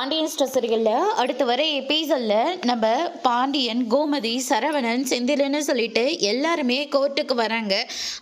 Pandian store சீரியலில் அடுத்து வர எபிசோடில் நம்ம பாண்டியன், கோமதி, சரவணன், செந்தில்னு சொல்லிட்டு எல்லாருமே கோர்ட்டுக்கு வராங்க.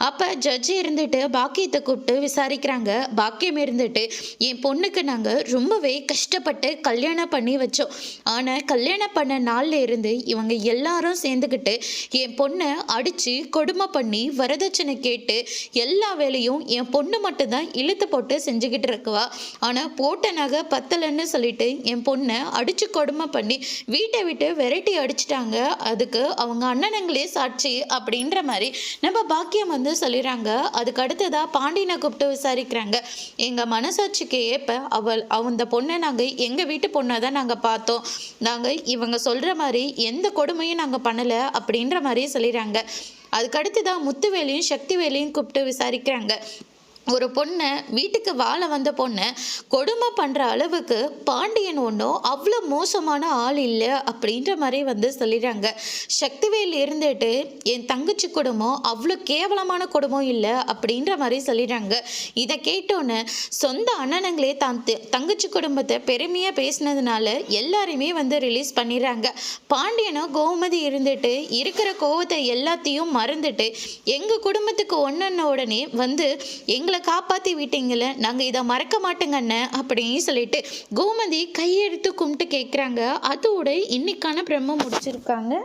அப்போ ஜட்ஜி இருந்துட்டு பாக்கியத்தை கூப்பிட்டு விசாரிக்கிறாங்க. பாக்கியம் இருந்துட்டு, என் பொண்ணுக்கு நாங்கள் ரொம்பவே கஷ்டப்பட்டு கல்யாணம் பண்ணி வச்சோம். ஆனால் கல்யாணம் பண்ண நாளில் இருந்து இவங்க எல்லாரும் சேர்ந்துக்கிட்டு என் பொண்ணை அடித்து கொடுமை பண்ணி வரதட்சணை கேட்டு எல்லா வேலையும் என் பொண்ணு மட்டும்தான் இழுத்து போட்டு செஞ்சுக்கிட்டு இருக்குவா. ஆனால் போட்ட நகை பத்தலைன்னு சொல்லிட்டு என் பொண்ணை அடிச்சு கொடுமை பண்ணி வீட்டை விட்டு விரட்டி அடிச்சிட்டாங்க. அதுக்கு அவங்க அண்ணனுங்களே சாட்சி அப்படின்ற மாதிரி நம்ம பாக்கியம் வந்து சொல்லிடுறாங்க. அதுக்கு அடுத்ததா பாண்டியனை கூப்பிட்டு விசாரிக்கிறாங்க. எங்க மனசாட்சிக்கு ஏற்ப அந்த பொண்ணை நாங்கள் எங்க வீட்டு பொண்ணை தான் நாங்கள் பார்த்தோம். நாங்கள் இவங்க சொல்ற மாதிரி எந்த கொடுமையும் நாங்கள் பண்ணலை அப்படின்ற மாதிரி சொல்லிடுறாங்க. அதுக்கு அடுத்ததான் முத்துவேலையும் சக்திவேலையும் கூப்பிட்டு விசாரிக்கிறாங்க. ஒரு பொண்ணை வீட்டுக்கு வாழ வந்த பொண்ணை கொடுமை பண்ணுற அளவுக்கு பாண்டியன் ஒன்றும் அவ்வளோ மோசமான ஆள் இல்லை அப்படின்ற மாதிரி வந்து சொல்லிடுறாங்க. சக்திவேல் இருந்துட்டு என் தங்கச்சி குடும்பம் அவ்வளோ கேவலமான குடும்பம் இல்லை அப்படின்ற மாதிரி சொல்லிடுறாங்க. இதை கேட்டோன்னே சொந்த அண்ணனுங்களே தங்கச்சி குடும்பத்தை பெருமையாக பேசினதுனால எல்லாரையுமே வந்து ரிலீஸ் பண்ணிடுறாங்க. பாண்டியனும் கோமதி இருந்துட்டு இருக்கிற கோவத்தை எல்லாத்தையும் மறந்துட்டு எங்கள் குடும்பத்துக்கு ஒன்றுன்ன உடனே வந்து எங்களை காப்பாற்றி விட்டீங்கள, நாங்கள் இதை மறக்க மாட்டேங்கண்ண அப்படின்னு சொல்லிட்டு கோமதி கையெடுத்து கும்பிட்டு கேட்குறாங்க. அதோட இன்னைக்கான பிரம்ம முடிச்சிருக்காங்க.